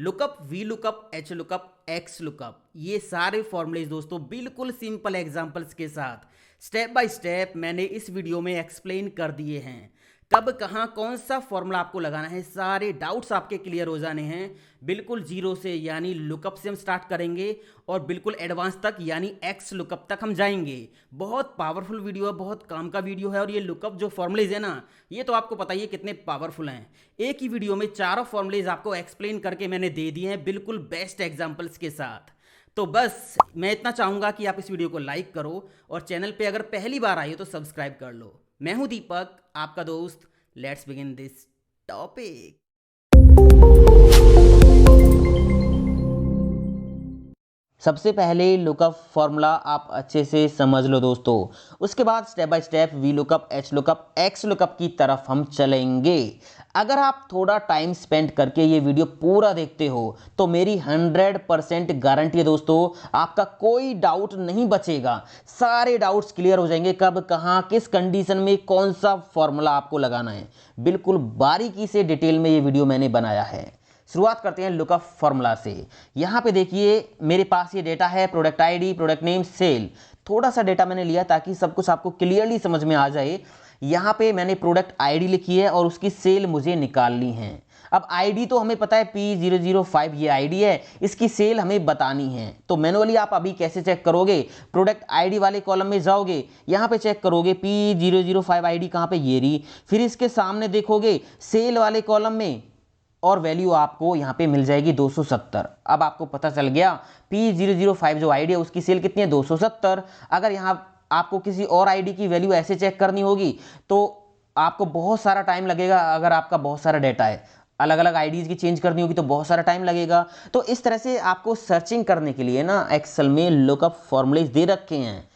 Lookup, V lookup, H lookup, x lookup, ये सारे formulas दोस्तों बिल्कुल सिंपल एग्जांपल्स के साथ स्टेप बाय स्टेप मैंने इस वीडियो में एक्सप्लेन कर दिए हैं। कब कहाँ कौन सा फॉर्मूला आपको लगाना है, सारे डाउट्स आपके क्लियर हो जाने हैं। बिल्कुल जीरो से यानी लुकअप से हम स्टार्ट करेंगे और बिल्कुल एडवांस तक यानी एक्स लुकअप तक हम जाएंगे। बहुत पावरफुल वीडियो है, बहुत काम का वीडियो है। और ये लुकअप जो फॉर्मूलेज है ना, ये तो आपको पता ही है कितने पावरफुल हैं। एक ही वीडियो में चारों फॉर्मूलेज आपको एक्सप्लेन करके मैंने दे दिए हैं बिल्कुल बेस्ट एग्जाम्पल्स के साथ। तो बस मैं इतना चाहूंगा कि आप इस वीडियो को लाइक करो और चैनल पे अगर पहली बार आई हो तो सब्सक्राइब कर लो। मैं हूं दीपक, आपका दोस्त। Let's begin this topic. सबसे पहले लुकअप फॉर्मूला आप अच्छे से समझ लो दोस्तों, उसके बाद step by step V lookup, H lookup, x lookup की तरफ हम चलेंगे। अगर आप थोड़ा टाइम स्पेंड करके ये वीडियो पूरा देखते हो तो मेरी 100% गारंटी है दोस्तों, आपका कोई डाउट नहीं बचेगा। सारे डाउट्स क्लियर हो जाएंगे, कब कहाँ किस कंडीशन में कौन सा फॉर्मूला आपको लगाना है। बिल्कुल बारीकी से डिटेल में ये वीडियो मैंने बनाया है। शुरुआत करते हैं लुकअप फॉर्मूला से। यहाँ पे देखिए मेरे पास ये डेटा है, product ID, product name, sale. थोड़ा सा डेटा मैंने लिया ताकि सब कुछ आपको क्लियरली समझ में आ जाए। यहाँ पे मैंने प्रोडक्ट आईडी लिखी है और उसकी सेल मुझे निकालनी है। अब आईडी तो हमें पता है P005 ये आईडी है, इसकी सेल हमें बतानी है। तो मैनुअली आप अभी कैसे चेक करोगे, प्रोडक्ट आईडी वाले कॉलम में जाओगे, यहाँ पे चेक करोगे P005 आईडी कहाँ पे, ये रही। फिर इसके सामने देखोगे सेल वाले कॉलम में और वैल्यू आपको यहाँ पे मिल जाएगी 270। अब आपको पता चल गया P005 जो आईडी है उसकी सेल कितनी है, 270। अगर यहाँ आपको किसी और आईडी की वैल्यू ऐसे चेक करनी होगी तो आपको बहुत सारा टाइम लगेगा। अगर आपका बहुत सारा डेटा है, अलग अलग आईडीज की चेंज करनी होगी तो बहुत सारा टाइम लगेगा। तो इस तरह से आपको सर्चिंग करने के लिए ना एक्सेल में लुकअप फॉर्मूलेज दे रखे हैं।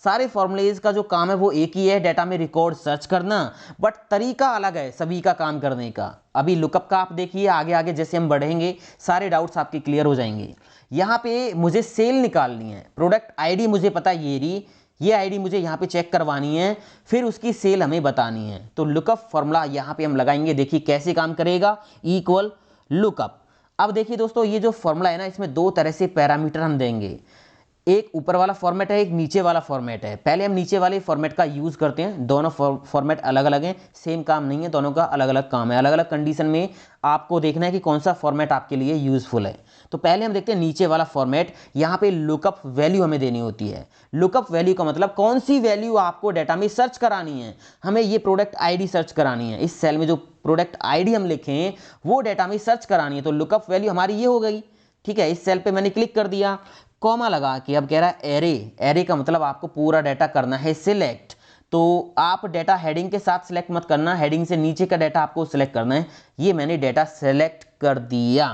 सारे फॉर्मूलेज का जो काम है वो एक ही है, डेटा में रिकॉर्ड सर्च करना, बट तरीका अलग है सभी का काम करने का। अभी लुकअप का आप देखिए, आगे आगे जैसे हम बढ़ेंगे सारे डाउट्स आपके क्लियर हो जाएंगे। यहाँ पे मुझे सेल निकालनी है, प्रोडक्ट आईडी मुझे पता है ये रही, ये आईडी मुझे यहाँ पे चेक करवानी है, फिर उसकी सेल हमें बतानी है। तो लुकअप फॉर्मूला यहाँ पे हम लगाएंगे, देखिए कैसे काम करेगा, इक्वल लुकअप। अब देखिए दोस्तों, ये जो फॉर्मूला है ना, इसमें दो तरह से पैरामीटर हम देंगे। एक ऊपर वाला फॉर्मेट है, एक नीचे वाला फॉर्मेट है। पहले हम नीचे वाले फॉर्मेट का यूज करते हैं। दोनों फॉर्मेट अलग अलग हैं, सेम काम नहीं है, दोनों का अलग अलग काम है। अलग अलग कंडीशन में आपको देखना है कि कौन सा फॉर्मेट आपके लिए यूजफुल है। तो पहले हम देखते हैं नीचे वाला फॉर्मेट। यहाँ पे लुकअप वैल्यू हमें देनी होती है। लुकअप वैल्यू का मतलब कौन सी वैल्यू आपको डाटा में सर्च करानी है। हमें ये प्रोडक्ट आईडी सर्च करानी है, इस सेल में जो प्रोडक्ट आईडी हम लिखें वो डाटा में सर्च करानी है। तो लुकअप वैल्यू हमारी ये हो गई, ठीक है। इस सेल पे मैंने क्लिक कर दिया, कॉमा लगा के अब कह रहा है एरे। एरे का मतलब आपको पूरा डाटा करना है सिलेक्ट। तो आप डाटा हेडिंग के साथ सिलेक्ट मत करना, हेडिंग से नीचे का डाटा आपको सिलेक्ट करना है। ये मैंने डाटा सिलेक्ट कर दिया,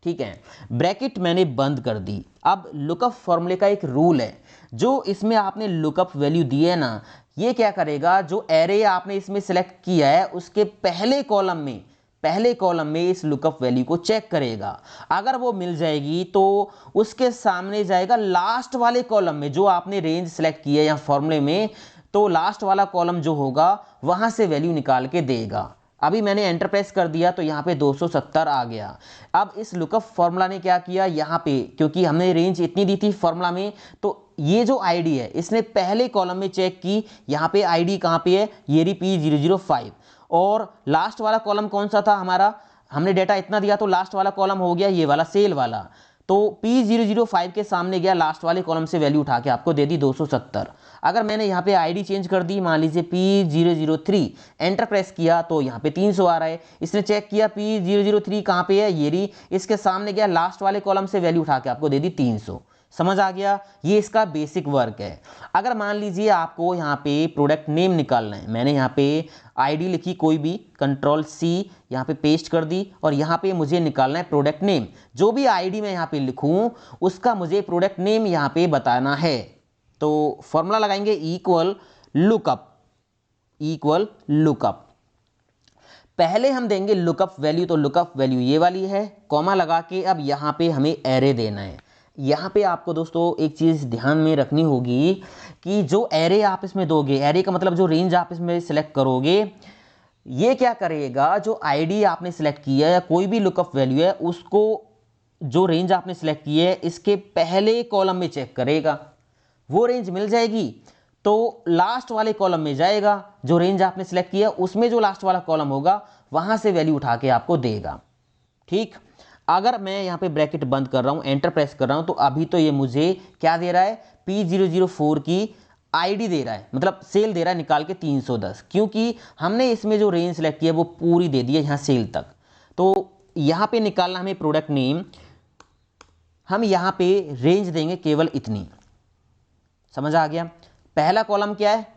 ठीक है। ब्रैकेट मैंने बंद कर दी। अब लुकअप फॉर्मूले का एक रूल है, जो इसमें आपने लुकअप वैल्यू दी है ना, ये क्या करेगा, जो एरे आपने इसमें सिलेक्ट किया है उसके पहले कॉलम में इस लुकअप वैल्यू को चेक करेगा। अगर वो मिल जाएगी तो उसके सामने जाएगा लास्ट वाले कॉलम में, जो आपने रेंज सेलेक्ट की है या फॉर्मूले में, तो लास्ट वाला कॉलम जो होगा वहां से वैल्यू निकाल के देगा। अभी मैंने एंटर प्रेस कर दिया तो यहाँ पे 270 आ गया। अब इस लुकअप फॉर्मूला ने क्या किया, यहाँ पे क्योंकि हमने रेंज इतनी दी थी फॉर्मूला में, तो ये जो आईडी है इसने पहले कॉलम में चेक की। यहाँ पे आईडी कहाँ पे है, ये रही P005। और लास्ट वाला कॉलम कौन सा था हमारा, हमने डेटा इतना दिया तो लास्ट वाला कॉलम हो गया ये वाला सेल वाला। तो P005 के सामने गया, लास्ट वाले कॉलम से वैल्यू उठा के आपको दे दी 270। अगर मैंने यहाँ पे आईडी चेंज कर दी, मान लीजिए P003, एंटर प्रेस किया तो यहाँ पे 300 आ रहा है। इसने चेक किया P003 कहाँ पे है, ये रही, इसके सामने गया, लास्ट वाले कॉलम से वैल्यू उठा के आपको दे दी 300। समझ आ गया, ये इसका बेसिक वर्क है। अगर मान लीजिए आपको यहाँ पे प्रोडक्ट नेम निकालना है, मैंने यहाँ पे आईडी लिखी कोई भी, Ctrl+C यहाँ पे पेस्ट कर दी, और यहाँ पे मुझे निकालना है प्रोडक्ट नेम। जो भी आईडी मैं यहाँ पे लिखूँ उसका मुझे प्रोडक्ट नेम यहाँ पे बताना है। तो फॉर्मूला लगाएंगे इक्वल लुकअप। पहले हम देंगे लुकअप वैल्यू, तो लुकअप वैल्यू ये वाली है, कॉमा लगा के अब यहाँ पे हमें एरे देना है। यहाँ पे आपको दोस्तों एक चीज़ ध्यान में रखनी होगी कि जो एरे आप इसमें दोगे, एरे का मतलब जो रेंज आप इसमें सिलेक्ट करोगे, ये क्या करेगा, जो आईडी आपने सिलेक्ट किया या कोई भी लुकअप वैल्यू है उसको जो रेंज आपने सिलेक्ट की है इसके पहले कॉलम में चेक करेगा, वो रेंज मिल जाएगी तो लास्ट वाले कॉलम में जाएगा, जो रेंज आपने सिलेक्ट किया उसमें जो लास्ट वाला कॉलम होगा वहां से वैल्यू उठा के आपको देगा। ठीक, अगर मैं यहाँ पे ब्रैकेट बंद कर रहा हूँ, एंटर प्रेस कर रहा हूँ, तो अभी तो ये मुझे क्या दे रहा है, P004 की आईडी दे रहा है, मतलब सेल दे रहा है निकाल के 310, क्योंकि हमने इसमें जो रेंज सेलेक्ट की है वो पूरी दे दी है यहाँ सेल तक। तो यहाँ पे निकालना हमें प्रोडक्ट नेम, हम यहाँ पे रेंज देंगे केवल इतनी, समझ आ गया। पहला कॉलम क्या है,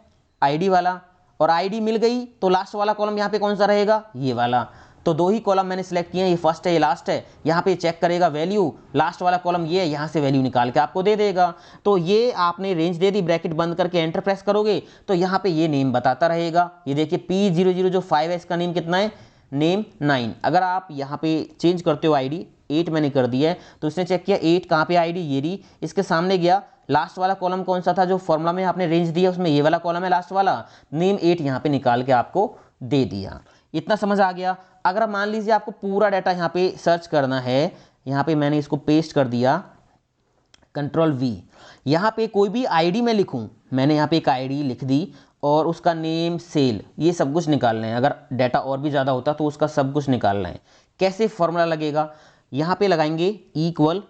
आईडी वाला, और आईडी मिल गई तो लास्ट वाला कॉलम यहाँ पे कौन सा रहेगा, ये वाला। तो दो ही कॉलम मैंने सेलेक्ट किए हैं, ये फर्स्ट है ये लास्ट है। यहाँ पे चेक करेगा वैल्यू, लास्ट वाला कॉलम ये है, यहाँ से वैल्यू निकाल के आपको दे देगा। तो ये आपने रेंज दे दी, ब्रैकेट बंद करके एंटर प्रेस करोगे तो यहाँ पे ये नेम बताता रहेगा। ये देखिए P00 जो 5 है इसका नेम कितना है, नेम 9। अगर आप यहाँ पे चेंज करते हो आईडी, 8 मैंने कर दिया है, तो इसने चेक किया 8 कहाँ पे आईडी, ये रही, इसके सामने गया, लास्ट वाला कॉलम कौन सा था जो फॉर्मूला में आपने रेंज दिया उसमें ये वाला कॉलम है लास्ट वाला, नेम 8 यहाँ पे निकाल के आपको दे दिया। इतना समझ आ गया। अगर मान लीजिए आपको पूरा डाटा यहाँ पे सर्च करना है, यहाँ पे मैंने इसको पेस्ट कर दिया, Ctrl+V, यहाँ पे कोई भी आईडी मैं लिखूं, मैंने यहाँ पे एक आईडी लिख दी और उसका नेम सेल, ये सब कुछ निकालना है। अगर डाटा और भी ज़्यादा होता तो उसका सब कुछ निकालना है। कैसे फॉर्मूला लगेगा, यहाँ पे लगाएंगे equal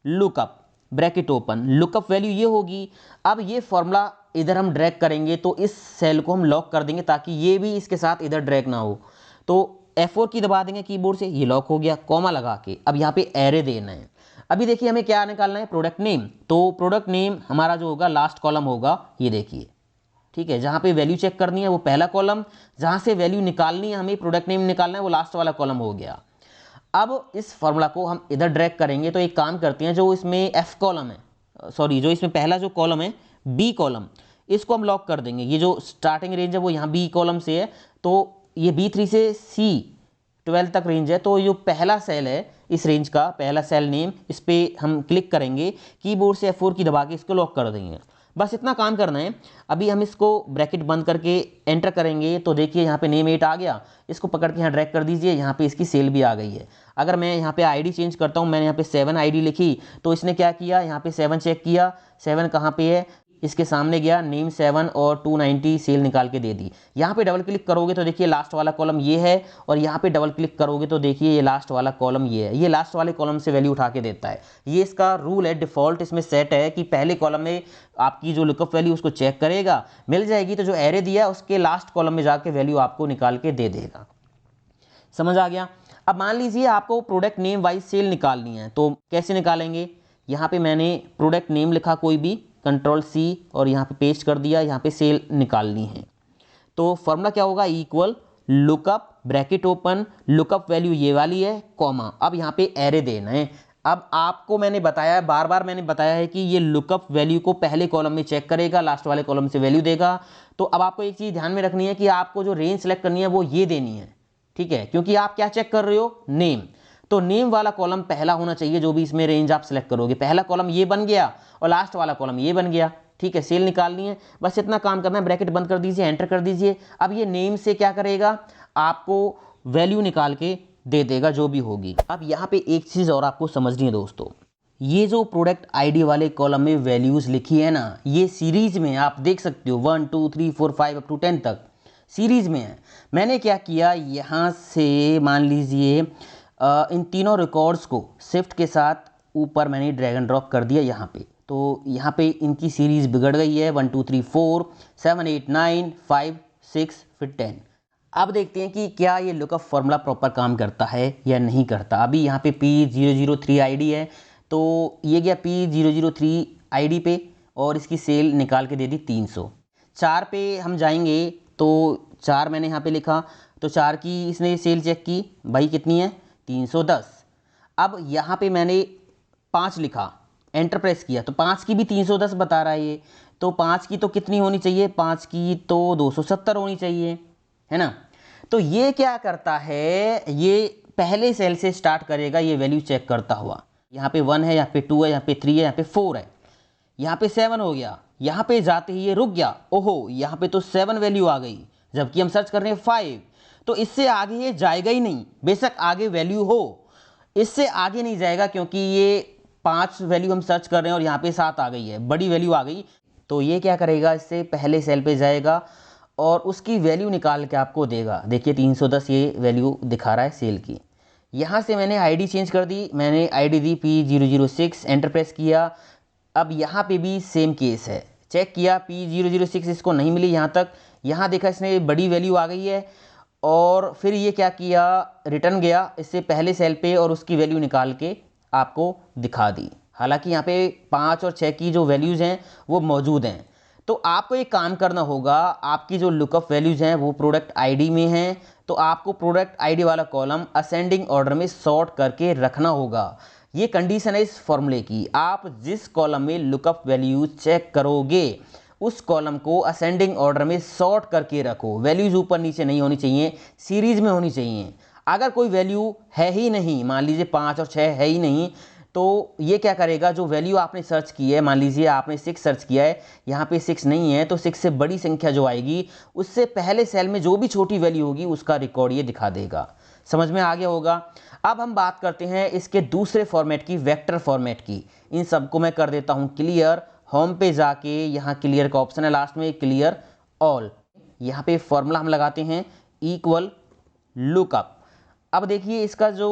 lookup, bracket open, lookup value ये होगी। अब ये फॉर्मूला इधर हम ड्रैग करेंगे तो इस सेल को हम लॉक कर देंगे ताकि ये भी इसके साथ इधर ड्रैग ना हो। तो F4 की दबा देंगे कीबोर्ड से, ये लॉक हो गया, कॉमा लगा के। अब यहाँ पे एरे देना है। अभी देखिए हमें क्या निकालना है, प्रोडक्ट नेम। तो प्रोडक्ट नेम हमारा जो होगा लास्ट कॉलम होगा, ये देखिए, ठीक है। जहाँ पे वैल्यू चेक करनी है वो पहला कॉलम, जहाँ से वैल्यू निकालनी है हमें प्रोडक्ट नेम निकालना है वो लास्ट वाला कॉलम हो गया। अब इस फॉर्मूला को हम इधर ड्रैग करेंगे तो एक काम करते हैं, जो इसमें F कॉलम है, सॉरी जो इसमें पहला जो कॉलम है B कॉलम, इसको हम लॉक कर देंगे। ये जो स्टार्टिंग रेंज है वो यहाँ B कॉलम से है, तो ये B3 से C12 तक रेंज है। तो जो पहला सेल है इस रेंज का पहला सेल नेम, इस पर हम क्लिक करेंगे, कीबोर्ड से F4 की दबा के इसको लॉक कर देंगे। बस इतना काम करना है। अभी हम इसको ब्रैकेट बंद करके एंटर करेंगे तो देखिए यहाँ पे नेम 8 आ गया। इसको पकड़ के यहाँ ड्रैग कर दीजिए, यहाँ पे इसकी सेल भी आ गई है। अगर मैं यहाँ पे आईडी चेंज करता हूँ, मैंने यहाँ पे 7 आईडी लिखी तो इसने क्या किया, यहाँ पे 7 चेक किया, 7 कहाँ पे है, इसके सामने गया, नेम 7 और 290 सेल निकाल के दे दी। यहाँ पे डबल क्लिक करोगे तो देखिए लास्ट वाला कॉलम ये है, और यहाँ पे डबल क्लिक करोगे तो देखिए ये लास्ट वाला कॉलम ये है। ये लास्ट वाले कॉलम से वैल्यू उठा के देता है। ये इसका रूल है, डिफॉल्ट इसमें सेट है कि पहले कॉलम में आपकी जो लुकअप वैल्यू उसको चेक करेगा, मिल जाएगी तो जो एरे दिया है उसके लास्ट कॉलम में जाके वैल्यू आपको निकाल के दे देगा। समझ आ गया। अब मान लीजिए आपको प्रोडक्ट नेम वाइज सेल निकालनी है, तो कैसे निकालेंगे। यहाँ पे मैंने प्रोडक्ट नेम लिखा कोई भी, Ctrl+C और यहाँ पे पेस्ट कर दिया, यहाँ पे सेल निकालनी है। तो फॉर्मूला क्या होगा, equal lookup, bracket open, lookup value ये वाली है, कॉमा, अब यहाँ पे एरे देना है। अब आपको मैंने बताया है, बार बार मैंने बताया है कि ये लुकअप वैल्यू को पहले कॉलम में चेक करेगा, लास्ट वाले कॉलम से वैल्यू देगा। तो अब आपको एक चीज़ ध्यान में रखनी है कि आपको जो रेंज सेलेक्ट करनी है वो ये देनी है, ठीक है, क्योंकि आप क्या चेक कर रहे हो, नेम। तो नेम वाला कॉलम पहला होना चाहिए, जो भी इसमें रेंज आप सेलेक्ट करोगे। पहला कॉलम ये बन गया और लास्ट वाला कॉलम ये बन गया, ठीक है। सेल निकालनी है, बस इतना काम करना है। ब्रैकेट बंद कर दीजिए, एंटर कर दीजिए। अब ये नेम से क्या करेगा, आपको वैल्यू निकाल के दे देगा जो भी होगी। अब यहाँ पे एक चीज़ और आपको समझनी है दोस्तों, ये जो प्रोडक्ट आईडी वाले कॉलम में वैल्यूज़ लिखी है ना, ये सीरीज में आप देख सकते हो 1 2 3 4 5 अप टू 10 तक सीरीज में है। मैंने क्या किया, यहाँ से मान लीजिए इन तीनों रिकॉर्ड्स को शिफ्ट के साथ ऊपर मैंने ड्रैग एंड ड्रॉप कर दिया यहाँ पे। तो यहाँ पे इनकी सीरीज़ बिगड़ गई है, 1 2 3 4 7 8 9 5 6 फिर 10। अब देखते हैं कि क्या ये लुकअप फॉर्मूला प्रॉपर काम करता है या नहीं करता। अभी यहाँ पे P003 आईडी है, तो ये गया P003 आईडी पे और इसकी सेल निकाल के दे दी 300। 4 पे हम जाएंगे तो 4 मैंने यहाँ पे लिखा, तो 4 की इसने सेल चेक की, भाई कितनी है, 310। अब यहाँ पे मैंने 5 लिखा, एंटर प्रेस किया तो 5 की भी 310 बता रहा है ये। तो 5 की तो कितनी होनी चाहिए, 5 की तो 270 होनी चाहिए, है ना। तो ये क्या करता है, ये पहले सेल से स्टार्ट करेगा ये वैल्यू चेक करता हुआ। यहाँ पे 1 है, यहाँ पे 2 है, यहाँ पे 3 है, यहाँ पे 4 है, यहाँ पे 7 हो गया। यहाँ पे जाते ही ये रुक गया, ओहो यहाँ पे तो 7 वैल्यू आ गई, जबकि हम सर्च कर रहे हैं 5। तो इससे आगे ये जाएगा ही नहीं, बेशक आगे वैल्यू हो। इससे आगे नहीं जाएगा क्योंकि ये 5 वैल्यू हम सर्च कर रहे हैं और यहाँ पे 7 आ गई है, बड़ी वैल्यू आ गई। तो ये क्या करेगा, इससे पहले सेल पे जाएगा और उसकी वैल्यू निकाल के आपको देगा। देखिए 310 ये वैल्यू दिखा रहा है सेल की। यहाँ से मैंने आईडी चेंज कर दी, मैंने आईडी दी P006, एंटर प्रेस किया। अब यहाँ पे भी सेम केस है, चेक किया P006 इसको नहीं मिली यहाँ तक, यहाँ देखा इसने बड़ी वैल्यू आ गई है और फिर ये क्या किया, रिटर्न गया इससे पहले सेल पे और उसकी वैल्यू निकाल के आपको दिखा दी। हालांकि यहाँ पे 5 और 6 की जो वैल्यूज़ हैं वो मौजूद हैं। तो आपको एक काम करना होगा, आपकी जो लुकअप वैल्यूज़ हैं वो प्रोडक्ट आईडी में हैं, तो आपको प्रोडक्ट आईडी वाला कॉलम असेंडिंग ऑर्डर में सॉर्ट करके रखना होगा। ये कंडीशन है इस फॉर्मूले की। आप जिस कॉलम में लुकअप वैल्यूज चेक करोगे उस कॉलम को असेंडिंग ऑर्डर में सॉर्ट करके रखो। वैल्यूज ऊपर नीचे नहीं होनी चाहिए, सीरीज में होनी चाहिए। अगर कोई वैल्यू है ही नहीं, मान लीजिए 5 और 6 है ही नहीं, तो ये क्या करेगा, जो वैल्यू आपने सर्च की है, मान लीजिए आपने 6 सर्च किया है, यहाँ पे 6 नहीं है, तो 6 से बड़ी संख्या जो आएगी उससे पहले सेल में जो भी छोटी वैल्यू होगी उसका रिकॉर्ड ये दिखा देगा। समझ में आ गया होगा। अब हम बात करते हैं इसके दूसरे फॉर्मेट की, वेक्टर फॉर्मेट की। इन सबको मैं कर देता हूँ क्लियर। होम पे जाके यहाँ क्लियर का ऑप्शन है, लास्ट में क्लियर ऑल। यहाँ पे फॉर्मूला हम लगाते हैं इक्वल लुकअप। अब देखिए इसका जो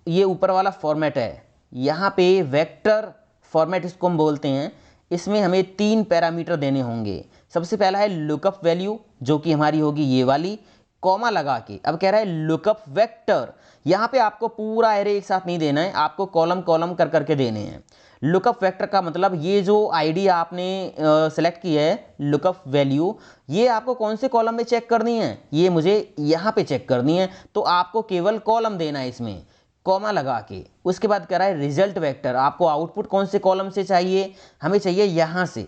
ये ऊपर वाला फॉर्मेट है, यहाँ पे वेक्टर फॉर्मेट इसको हम बोलते हैं। इसमें हमें 3 पैरामीटर देने होंगे। सबसे पहला है लुकअप वैल्यू जो कि हमारी होगी ये वाली, कॉमा लगा के। अब कह रहा है लुकअप वेक्टर। यहाँ पे आपको पूरा एरे एक साथ नहीं देना है, आपको कॉलम कॉलम कर करके देने हैं। लुकअप वेक्टर का मतलब ये जो आईडी आपने सेलेक्ट की है लुकअप वैल्यू, ये आपको कौन से कॉलम में चेक करनी है, ये मुझे यहाँ पे चेक करनी है। तो आपको केवल कॉलम देना है इसमें कॉमा लगा के। उसके बाद कह रहा है रिजल्ट वेक्टर, आपको आउटपुट कौन से कॉलम से चाहिए, हमें चाहिए यहाँ से,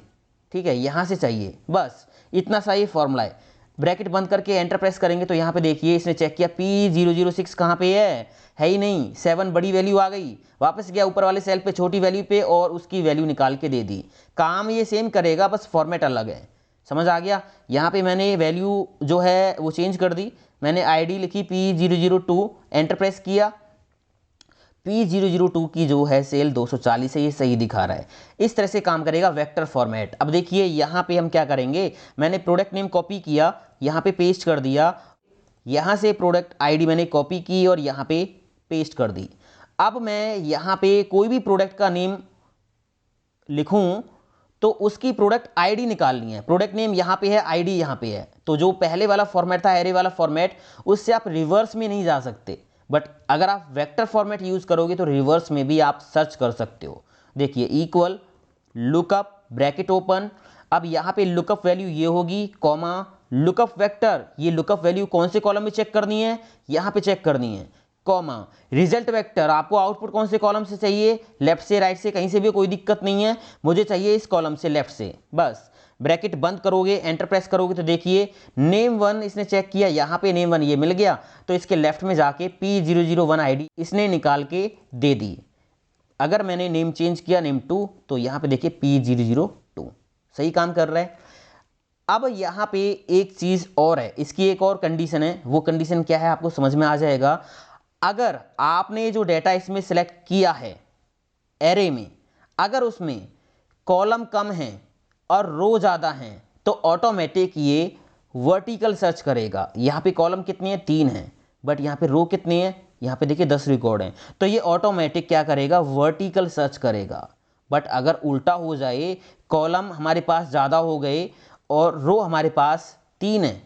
ठीक है, यहाँ से चाहिए। बस इतना सा ये फॉर्मूला है। ब्रैकेट बंद करके एंटर प्रेस करेंगे तो यहाँ पे देखिए इसने चेक किया P006 कहाँ पे है ही नहीं, 7 बड़ी वैल्यू आ गई। वापस गया ऊपर वाले सेल पे छोटी वैल्यू पे और उसकी वैल्यू निकाल के दे दी। काम ये सेम करेगा, बस फॉर्मेट अलग है। समझ आ गया। यहाँ पे मैंने वैल्यू जो है वो चेंज कर दी, मैंने आईडी लिखी P002, एंटर प्रेस किया। P002 की जो है सेल 240 है, ये सही दिखा रहा है। इस तरह से काम करेगा वेक्टर फॉर्मेट। अब देखिए यहाँ पे हम क्या करेंगे, मैंने प्रोडक्ट नेम कॉपी किया, यहाँ पे पेस्ट कर दिया। यहाँ से प्रोडक्ट आईडी मैंने कॉपी की और यहाँ पे पेस्ट कर दी। अब मैं यहाँ पे कोई भी प्रोडक्ट का नेम लिखूं तो उसकी प्रोडक्ट आईडी निकालनी है। प्रोडक्ट नेम यहाँ पे है, आईडी यहाँ पे है। तो जो पहले वाला फॉर्मेट था एरे वाला फॉर्मेट, उससे आप रिवर्स में नहीं जा सकते, बट अगर आप वेक्टर फॉर्मेट यूज करोगे तो रिवर्स में भी आप सर्च कर सकते हो। देखिए इक्वल लुकअप ब्रैकेट ओपन। अब यहाँ पे लुकअप वैल्यू ये होगी, कॉमा लुकअप वेक्टर, ये लुकअप वैल्यू कौन से कॉलम में चेक करनी है, यहाँ पे चेक करनी है, कॉमा रिजल्ट वेक्टर, आपको आउटपुट कौन से कॉलम से चाहिए, लेफ्ट से राइट से, कहीं से भी कोई दिक्कत नहीं है, मुझे चाहिए इस कॉलम से लेफ्ट से। बस ब्रैकेट बंद करोगे, एंटर प्रेस करोगे तो देखिए नेम 1 इसने चेक किया, यहाँ पे नेम 1 ये मिल गया, तो इसके लेफ्ट में जाके P001 आईडी इसने निकाल के दे दी। अगर मैंने नेम चेंज किया नेम 2 तो यहाँ पे देखिए P002 सही काम कर रहा है। अब यहाँ पे एक चीज़ और है, इसकी एक और कंडीशन है। वो कंडीशन क्या है आपको समझ में आ जाएगा। अगर आपने जो डेटा इसमें सेलेक्ट किया है एरे में, अगर उसमें कॉलम कम है और रो ज़्यादा हैं तो ऑटोमेटिक ये वर्टिकल सर्च करेगा। यहाँ पे कॉलम कितने हैं, 3 हैं, बट यहाँ पे रो कितने हैं, यहाँ पे देखिए 10 रिकॉर्ड हैं, तो ये ऑटोमेटिक क्या करेगा, वर्टिकल सर्च करेगा। बट अगर उल्टा हो जाए, कॉलम हमारे पास ज़्यादा हो गए और रो हमारे पास 3 है,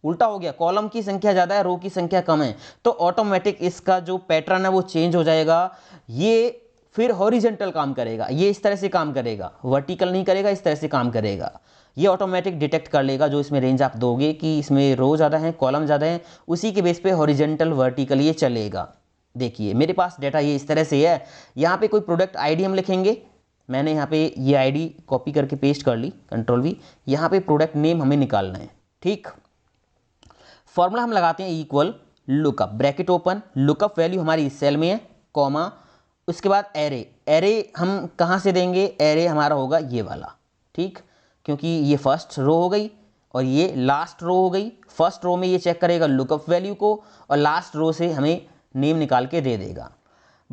उल्टा हो गया, कॉलम की संख्या ज़्यादा है रो की संख्या कम है, तो ऑटोमेटिक इसका जो पैटर्न है वो चेंज हो जाएगा। ये फिर हॉरिजेंटल काम करेगा, ये इस तरह से काम करेगा, वर्टिकल नहीं करेगा, इस तरह से काम करेगा। ये ऑटोमेटिक डिटेक्ट कर लेगा जो इसमें रेंज आप दोगे कि इसमें रो ज़्यादा है कॉलम ज़्यादा है, उसी के बेस पे हॉरिजेंटल वर्टिकल ये चलेगा। देखिए मेरे पास डेटा ये इस तरह से है। यहाँ पे कोई प्रोडक्ट आईडी हम लिखेंगे, मैंने यहाँ पे ये आईडी कॉपी करके पेस्ट कर ली, Ctrl+V। यहाँ पे प्रोडक्ट नेम हमें निकालना है, ठीक। फॉर्मूला हम लगाते हैं equal lookup bracket open, lookup value हमारी इस सेल में है, कॉमा, उसके बाद एरे। एरे हम कहाँ से देंगे, एरे हमारा होगा ये वाला, ठीक, क्योंकि ये फर्स्ट रो हो गई और ये लास्ट रो हो गई। फर्स्ट रो में ये चेक करेगा लुकअप वैल्यू को और लास्ट रो से हमें नेम निकाल के दे देगा।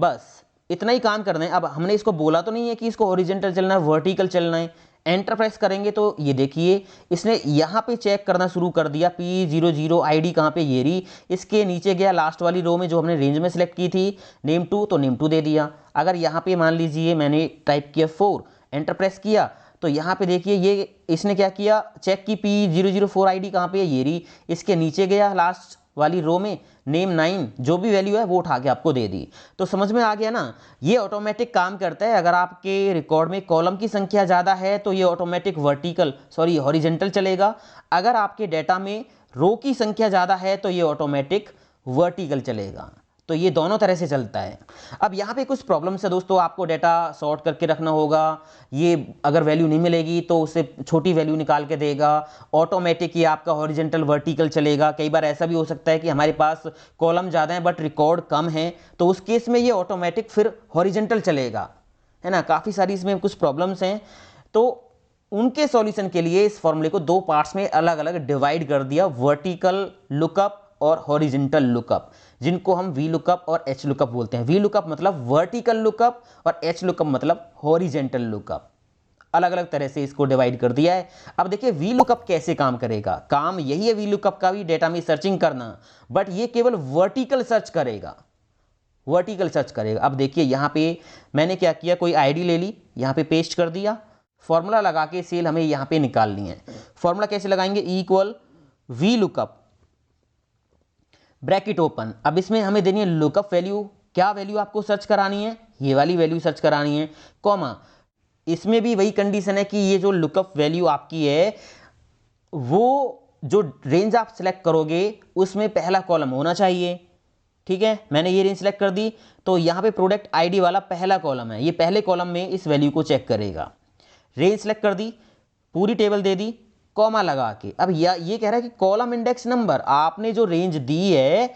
बस इतना ही काम करना है। अब हमने इसको बोला तो नहीं है कि इसको हॉरिजेंटल चलना है, वर्टिकल चलना है। एंटर प्रेस करेंगे तो ये देखिए इसने यहाँ पे चेक करना शुरू कर दिया, P00 आईडी कहाँ पे, ये रही। इसके नीचे गया लास्ट वाली रो में जो हमने रेंज में सेलेक्ट की थी, नेम 2, तो नेम 2 दे दिया। अगर यहाँ पे मान लीजिए मैंने टाइप किया 4, एंटर प्रेस किया तो यहाँ पे देखिए ये इसने क्या किया, चेक की P004 आईडी कहाँ पे है, ये रही। इसके नीचे गया लास्ट वाली रो में, नेम 9 जो भी वैल्यू है वो उठा के आपको दे दी। तो समझ में आ गया ना, ये ऑटोमेटिक काम करता है। अगर आपके रिकॉर्ड में कॉलम की संख्या ज़्यादा है तो ये ऑटोमेटिक हॉरिजेंटल चलेगा। अगर आपके डेटा में रो की संख्या ज़्यादा है तो ये ऑटोमेटिक वर्टिकल चलेगा। तो ये दोनों तरह से चलता है। अब यहाँ पे कुछ प्रॉब्लम्स है दोस्तों, आपको डेटा सॉर्ट करके रखना होगा। ये अगर वैल्यू नहीं मिलेगी तो उससे छोटी वैल्यू निकाल के देगा। ऑटोमेटिक ये आपका हॉरिजेंटल वर्टिकल चलेगा। कई बार ऐसा भी हो सकता है कि हमारे पास कॉलम ज़्यादा है बट रिकॉर्ड कम है, तो उस केस में ये ऑटोमेटिक फिर हॉरिजेंटल चलेगा, है ना। काफ़ी सारी इसमें कुछ प्रॉब्लम्स हैं, तो उनके सॉल्यूशन के लिए इस फॉर्मूले को दो पार्ट्स में अलग अलग डिवाइड कर दिया, वर्टिकल लुकअप और हॉरिजेंटल लुकअप, जिनको हम वी लुकअप और एच लुकअप बोलते हैं। वी लुकअप मतलब वर्टिकल लुकअप और एच लुकअप मतलब हॉरिजेंटल लुकअप। अलग अलग तरह से इसको डिवाइड कर दिया है। अब देखिए वी लुकअप कैसे काम करेगा। काम यही है वी लुकअप का भी, डेटा में सर्चिंग करना, बट ये केवल वर्टिकल सर्च करेगा, वर्टिकल सर्च करेगा। अब देखिए यहाँ पे मैंने क्या किया, कोई आईडी ले ली, यहाँ पे पेस्ट कर दिया, फॉर्मूला लगा के सेल हमें यहाँ पे निकालनी है। फॉर्मूला कैसे लगाएंगे, equal V lookup bracket open. अब इसमें हमें देनी है लुकअप वैल्यू, क्या वैल्यू आपको सर्च करानी है, ये वाली वैल्यू सर्च करानी है, कॉमा। इसमें भी वही कंडीशन है कि ये जो लुकअप वैल्यू आपकी है वो जो रेंज आप सिलेक्ट करोगे उसमें पहला कॉलम होना चाहिए। ठीक है, मैंने ये रेंज सेलेक्ट कर दी, तो यहाँ पे प्रोडक्ट आईडी वाला पहला कॉलम है, ये पहले कॉलम में इस वैल्यू को चेक करेगा। रेंज सेलेक्ट कर दी, पूरी टेबल दे दी, कॉमा लगा के। अब ये कह रहा है कि कॉलम इंडेक्स नंबर, आपने जो रेंज दी है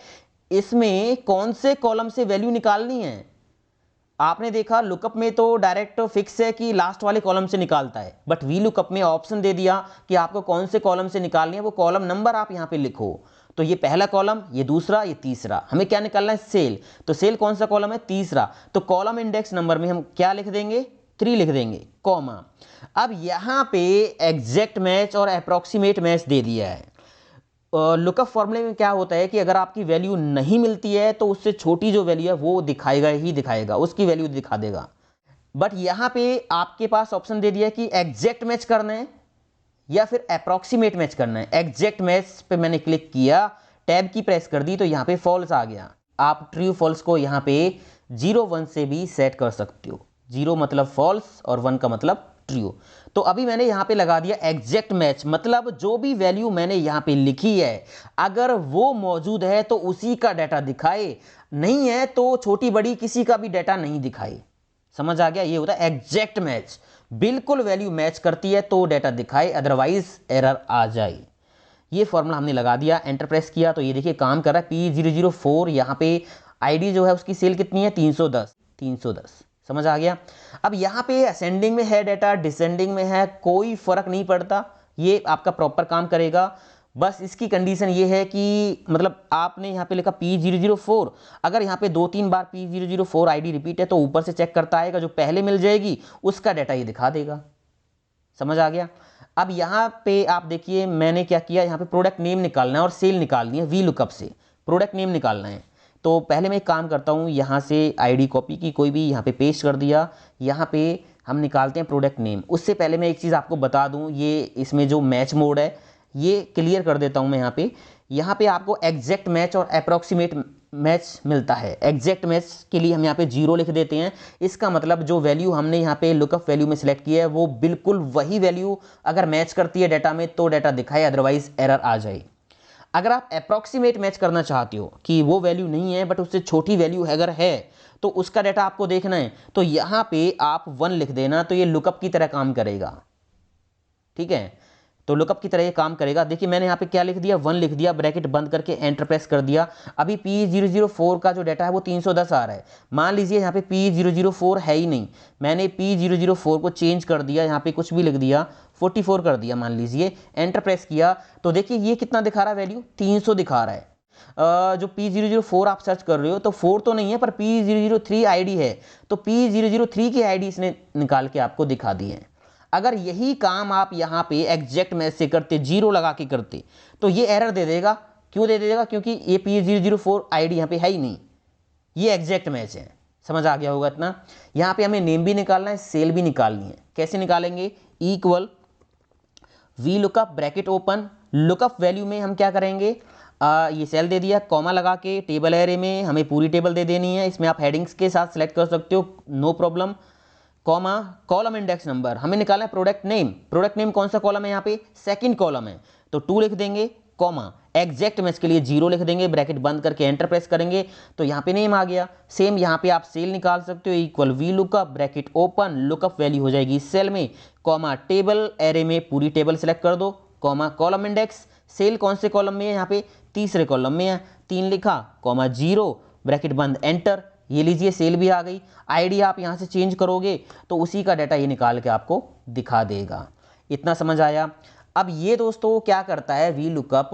इसमें कौन से कॉलम से वैल्यू निकालनी है। आपने देखा लुकअप में तो डायरेक्ट फिक्स है कि लास्ट वाले कॉलम से निकालता है, बट वी लुकअप में ऑप्शन दे दिया कि आपको कौन से कॉलम से निकालनी है, वो कॉलम नंबर आप यहाँ पे लिखो। तो ये पहला कॉलम, ये दूसरा, ये तीसरा, हमें क्या निकालना है, सेल। तो सेल कौन सा कॉलम है, तीसरा, तो कॉलम इंडेक्स नंबर में हम क्या लिख देंगे, 3 लिख देंगे, कॉमा। अब यहाँ पे एग्जैक्ट मैच और अप्रॉक्सीमेट मैच दे दिया है। लुकअप फॉर्मूले में क्या होता है कि अगर आपकी वैल्यू नहीं मिलती है तो उससे छोटी जो वैल्यू है वो दिखाएगा ही दिखाएगा, उसकी वैल्यू दिखा देगा। बट यहाँ पे आपके पास ऑप्शन दे दिया है कि एग्जैक्ट मैच करना है या फिर अप्रॉक्सीमेट मैच करना है। एग्जैक्ट मैच पे मैंने क्लिक किया, टैब की प्रेस कर दी, तो यहाँ पे फॉल्स आ गया। आप ट्रू फॉल्स को यहाँ पे 0 1 से भी सेट कर सकते हो। 0 मतलब फॉल्स और 1 का मतलब ट्रू। तो अभी मैंने यहाँ पे लगा दिया एग्जैक्ट मैच, मतलब जो भी वैल्यू मैंने यहाँ पे लिखी है अगर वो मौजूद है तो उसी का डाटा दिखाए, नहीं है तो छोटी बड़ी किसी का भी डाटा नहीं दिखाए। समझ आ गया, ये होता है एग्जैक्ट मैच। बिल्कुल वैल्यू मैच करती है तो डाटा दिखाए, अदरवाइज एरर आ जाए। ये फॉर्मूला हमने लगा दिया, एंटर प्रेस किया तो ये देखिए काम कर रहा है। P004 यहाँ पे आईडी जो है उसकी सेल कितनी है, 310। समझ आ गया। अब यहाँ पे असेंडिंग में है डाटा, डिसेंडिंग में है, कोई फर्क नहीं पड़ता, ये आपका प्रॉपर काम करेगा। बस इसकी कंडीशन ये है कि मतलब आपने यहाँ पे लिखा P004, अगर यहाँ पे 2-3 बार P004 आईडी रिपीट है तो ऊपर से चेक करता आएगा, जो पहले मिल जाएगी उसका डाटा ये दिखा देगा। समझ आ गया। अब यहाँ पे आप देखिए मैंने क्या किया, यहाँ पे प्रोडक्ट नेम निकालना है और सेल निकालनी है। वी लुकअप से प्रोडक्ट नेम निकालना है, तो पहले मैं एक काम करता हूँ, यहाँ से आईडी कॉपी की कोई भी यहाँ पे पेस्ट कर दिया, यहाँ पे हम निकालते हैं प्रोडक्ट नेम। उससे पहले मैं एक चीज़ आपको बता दूँ, ये इसमें जो मैच मोड है ये क्लियर कर देता हूँ मैं यहाँ पे आपको एग्जैक्ट मैच और अप्रॉक्सीमेट मैच मिलता है। एग्जैक्ट मैच के लिए हम यहाँ पे 0 लिख देते हैं। इसका मतलब जो वैल्यू हमने यहाँ पे लुकअप वैल्यू में सिलेक्ट किया है वो बिल्कुल वही वैल्यू अगर मैच करती है डाटा में तो डाटा दिखाए, अदरवाइज एरर आ जाए। अगर आप अप्रॉक्सीमेट मैच करना चाहते हो कि वो वैल्यू नहीं है बट उससे छोटी वैल्यू अगर है तो उसका डाटा आपको देखना है, तो यहाँ पे आप 1 लिख देना, तो ये लुकअप की तरह काम करेगा। ठीक है, तो लुकअप की तरह ये काम करेगा। देखिए मैंने यहाँ पे क्या लिख दिया, 1 लिख दिया, ब्रैकेट बंद करके एंटर प्रेस कर दिया। अभी P004 का जो डाटा है वो 310 आ रहा है। मान लीजिए यहाँ पे P004 है ही नहीं, मैंने P004 को चेंज कर दिया, यहाँ पे कुछ भी लिख दिया, 44 कर दिया मान लीजिए, एंटर प्रेस किया तो देखिए ये कितना दिखा रहा है, वैल्यू 300 दिखा रहा है। जो P004 आप सर्च कर रहे हो तो 4 तो नहीं है पर P003 आईडी है, तो P003 की आईडी इसने निकाल के आपको दिखा दी है। अगर यही काम आप यहाँ पे एग्जैक्ट मैच से करते, 0 लगा के करते, तो ये एरर दे देगा। क्यों दे देगा? क्योंकि ये P004 आईडी यहाँ पे है ही नहीं, ये एग्जैक्ट मैच है। समझ आ गया होगा इतना। यहाँ पे हमें नेम भी निकालना है, सेल भी निकालनी है। कैसे निकालेंगे? Equal V lookup bracket open, lookup value में हम क्या करेंगे, ये सेल दे दिया, कॉमा लगा के टेबल एरे में हमें पूरी टेबल दे देनी है। इसमें आप हेडिंग्स के साथ सेलेक्ट कर सकते हो, no problem. Comma column index number हमें निकालना है प्रोडक्ट नेम। प्रोडक्ट नेम कौन सा कॉलम है? यहाँ पे सेकंड कॉलम है, तो 2 लिख देंगे। कॉमा एग्जैक्ट मैच के लिए 0 लिख देंगे, ब्रैकेट बंद करके एंटर प्रेस करेंगे तो यहाँ पे नेम आ गया। सेम यहाँ पे आप सेल निकाल सकते हो, equal V lookup bracket open, lookup value हो जाएगी सेल में, कॉमा टेबल एरे में पूरी टेबल सेलेक्ट कर दो, कॉमा कॉलम इंडेक्स, सेल कौन से कॉलम में है? यहाँ पे तीसरे कॉलम में है, 3 लिखा, कॉमा 0 ब्रैकेट बंद एंटर। ये लीजिए सेल भी आ गई। आईडी आप यहाँ से चेंज करोगे तो उसी का डाटा ये निकाल के आपको दिखा देगा। इतना समझ आया? अब ये दोस्तों क्या करता है वी लुकअप,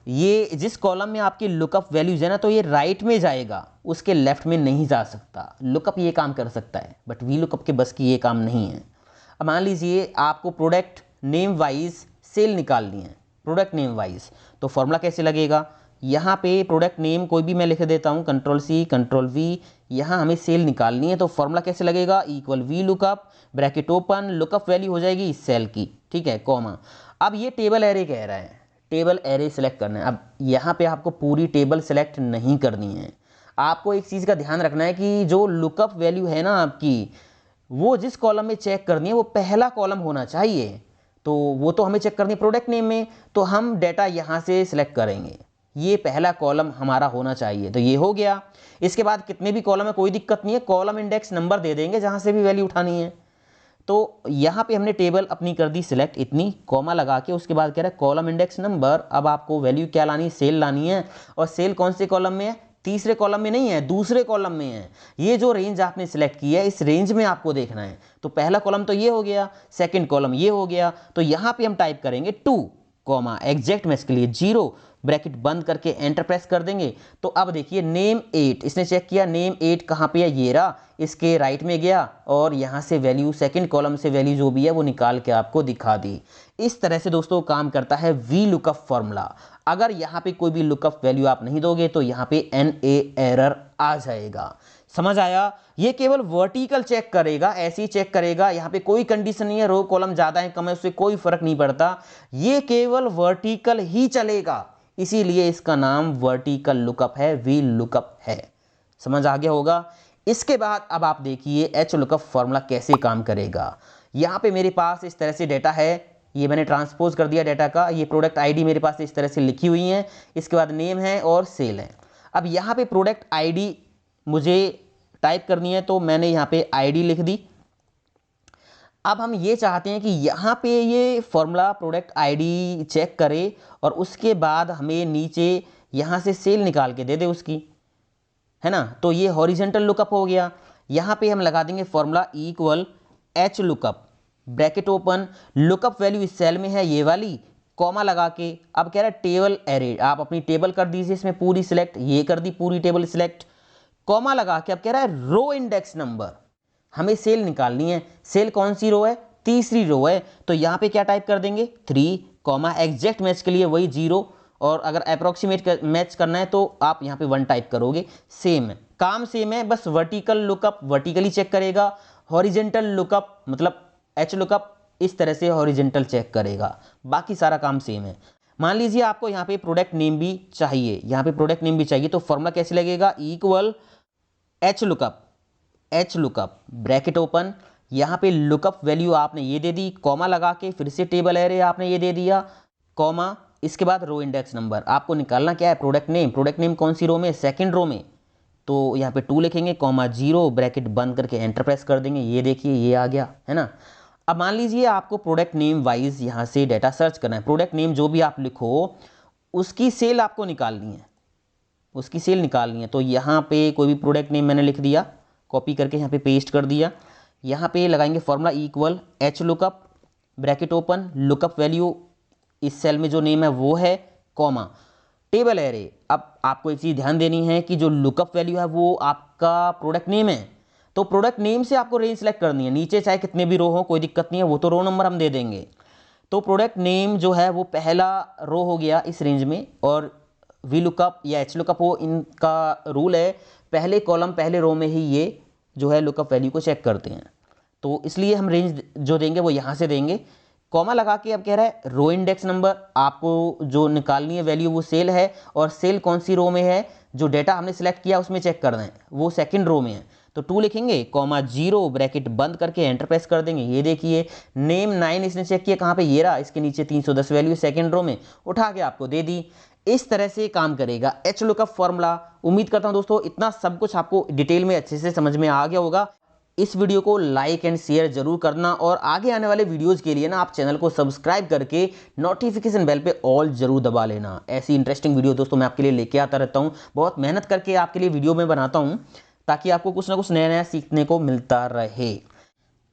ये जिस कॉलम में आपकी लुकअप वैल्यूज है ना, तो ये राइट में जाएगा, उसके लेफ्ट में नहीं जा सकता। लुकअप ये काम कर सकता है बट वी लुकअप के बस की ये काम नहीं है। अब मान लीजिए आपको प्रोडक्ट नेम वाइज सेल निकालनी है, प्रोडक्ट नेम वाइज, तो फॉर्मूला कैसे लगेगा? यहाँ पे प्रोडक्ट नेम कोई भी मैं लिख देता हूँ, Ctrl+C Ctrl+V, यहाँ हमें सेल निकालनी है तो फॉर्मूला कैसे लगेगा? Equal V lookup bracket open, lookup value हो जाएगी इस सेल की, ठीक है, कॉमा। अब ये टेबल एरे कह रहा है, टेबल एरे सेलेक्ट करना है। अब यहाँ पे आपको पूरी टेबल सेलेक्ट नहीं करनी है, आपको एक चीज़ का ध्यान रखना है कि जो लुकअप वैल्यू है ना आपकी, वो जिस कॉलम में चेक करनी है वो पहला कॉलम होना चाहिए। तो वो तो हमें चेक करनी है प्रोडक्ट नेम में, तो हम डाटा यहाँ से सिलेक्ट करेंगे, ये पहला कॉलम हमारा होना चाहिए, तो ये हो गया। इसके बाद कितने भी कॉलम है कोई दिक्कत नहीं है, कॉलम इंडेक्स नंबर दे देंगे जहाँ से भी वैल्यू उठानी है। तो यहाँ पे हमने टेबल अपनी कर दी सिलेक्ट, इतनी, कॉमा लगा के उसके बाद कह रहा है कॉलम इंडेक्स नंबर। अब आपको वैल्यू क्या लानी है? सेल लानी है। और सेल कौन से कॉलम में है? तीसरे कॉलम में नहीं है, दूसरे कॉलम में है। ये जो रेंज आपने सिलेक्ट की है इस रेंज में आपको देखना है। तो पहला कॉलम तो ये हो गया, सेकंड कॉलम ये हो गया, तो यहाँ पे हम टाइप करेंगे 2 कॉमा एग्जैक्ट मैच के लिए 0 ब्रैकेट बंद करके एंटर प्रेस कर देंगे। तो अब देखिए नेम 8, इसने चेक किया नेम 8 कहाँ पे है, ये रहा, इसके राइट में गया और यहाँ से वैल्यू सेकंड कॉलम से वैल्यू जो भी है वो निकाल के आपको दिखा दी। इस तरह से दोस्तों काम करता है वी लुकअप फॉर्मूला। अगर यहाँ पे कोई भी लुकअप वैल्यू आप नहीं दोगे तो यहाँ पे NA एरर आ जाएगा। समझ आया? ये केवल वर्टिकल चेक करेगा, ऐसे ही चेक करेगा, यहाँ पे कोई कंडीशन नहीं है, रो कॉलम ज़्यादा है कम है उससे कोई फर्क नहीं पड़ता, ये केवल वर्टिकल ही चलेगा, इसीलिए इसका नाम वर्टिकल लुकअप है, वी लुकअप है। समझ आ गया होगा? इसके बाद अब आप देखिए एच लुकअप फॉर्मूला कैसे काम करेगा। यहाँ पे मेरे पास इस तरह से डेटा है, ये मैंने ट्रांसपोज कर दिया डेटा का, ये प्रोडक्ट आईडी मेरे पास इस तरह से लिखी हुई है, इसके बाद नेम है और सेल है। अब यहाँ पे प्रोडक्ट आईडी मुझे टाइप करनी है तो मैंने यहाँ पे आईडी लिख दी। अब हम ये चाहते हैं कि यहाँ पे ये फॉर्मूला प्रोडक्ट आईडी चेक करे और उसके बाद हमें नीचे यहाँ से सेल निकाल के दे दे उसकी, है ना। तो ये हॉरिजेंटल लुकअप हो गया। यहाँ पे हम लगा देंगे formula equal H lookup bracket open, lookup value इस सेल में है ये वाली, कॉमा लगा के अब कह रहा है टेबल एरे, आप अपनी टेबल कर दीजिए इसमें पूरी सिलेक्ट, ये कर दी पूरी टेबल सिलेक्ट, कॉमा लगा के अब कह रहा है रो इंडेक्स नंबर, हमें सेल निकालनी है। सेल कौन सी रो है? तीसरी रो है, तो यहाँ पे क्या टाइप कर देंगे 3 कॉमा एग्जैक्ट मैच के लिए वही 0, और अगर अप्रोक्सीमेट मैच करना है तो आप यहाँ पे 1 टाइप करोगे। सेम है, काम सेम है, बस वर्टिकल लुकअप वर्टिकली चेक करेगा, हॉरिजेंटल लुकअप मतलब एच लुकअप इस तरह से हॉरिजेंटल चेक करेगा, बाकी सारा काम सेम है। मान लीजिए आपको यहाँ पे प्रोडक्ट नेम भी चाहिए, यहाँ पे प्रोडक्ट नेम भी चाहिए, तो फॉर्मूला कैसे लगेगा? Equal H lookup bracket open, यहाँ पे लुकअप वैल्यू आपने ये दे दी, कॉमा लगा के फिर से टेबल एरे आपने ये दे दिया, कॉमा, इसके बाद रो इंडेक्स नंबर। आपको निकालना क्या है? प्रोडक्ट नेम कौन सी रो में? सेकंड रो में, तो यहाँ पे 2 लिखेंगे, कॉमा 0 ब्रैकेट बंद करके एंटर प्रेस कर देंगे, ये देखिए ये आ गया, है ना। अब मान लीजिए आपको प्रोडक्ट नेम वाइज यहाँ से डाटा सर्च करना है, प्रोडक्ट नेम जो भी आप लिखो उसकी सेल आपको निकालनी है, उसकी सेल निकालनी है। तो यहाँ पे कोई भी प्रोडक्ट नेम मैंने लिख दिया, कॉपी करके यहाँ पे पेस्ट कर दिया, यहाँ पे लगाएंगे formula equal H lookup bracket open, lookup value इस सेल में जो नेम है वो है, कॉमा टेबल एरे, अब आपको एक चीज़ ध्यान देनी है कि जो लुकअप वैल्यू है वो आपका प्रोडक्ट नेम है, तो प्रोडक्ट नेम से आपको रेंज सेलेक्ट करनी है। नीचे चाहे कितने भी रो हो कोई दिक्कत नहीं है, वो तो रो नंबर हम दे देंगे। तो प्रोडक्ट नेम जो है वो पहला रो हो गया इस रेंज में, और वी लुकअप या एच लुकअप हो, इनका रूल है पहले कॉलम पहले रो में ही ये जो है लुकअप वैल्यू को चेक करते हैं। तो इसलिए हम रेंज जो देंगे वो यहाँ से देंगे। कॉमा लगा के अब कह रहा है रो इंडेक्स नंबर, आपको जो निकालनी है वैल्यू वो सेल है, और सेल कौन सी रो में है, जो डेटा हमने सेलेक्ट किया उसमें चेक करना है, वो सेकंड रो में है। तो 2 लिखेंगे, कॉमा 0 ब्रैकेट बंद करके एंटर प्रेस कर देंगे। ये देखिए नेम 9 इसने चेक किया कहाँ पे, ये रहा, इसके नीचे 310 वैल्यू सेकंड रो में, उठा के आपको दे दी। इस तरह से काम करेगा एच लुकअप फॉर्मूला। उम्मीद करता हूँ दोस्तों इतना सब कुछ आपको डिटेल में अच्छे से समझ में आ गया होगा। इस वीडियो को लाइक एंड शेयर जरूर करना, और आगे आने वाले वीडियोस के लिए ना आप चैनल को सब्सक्राइब करके नोटिफिकेशन बेल पे ऑल जरूर दबा लेना। ऐसी इंटरेस्टिंग वीडियो दोस्तों मैं आपके लिए लेके आता रहता हूँ, बहुत मेहनत करके आपके लिए वीडियो में बनाता हूँ ताकि आपको कुछ ना कुछ नया नया सीखने को मिलता रहे।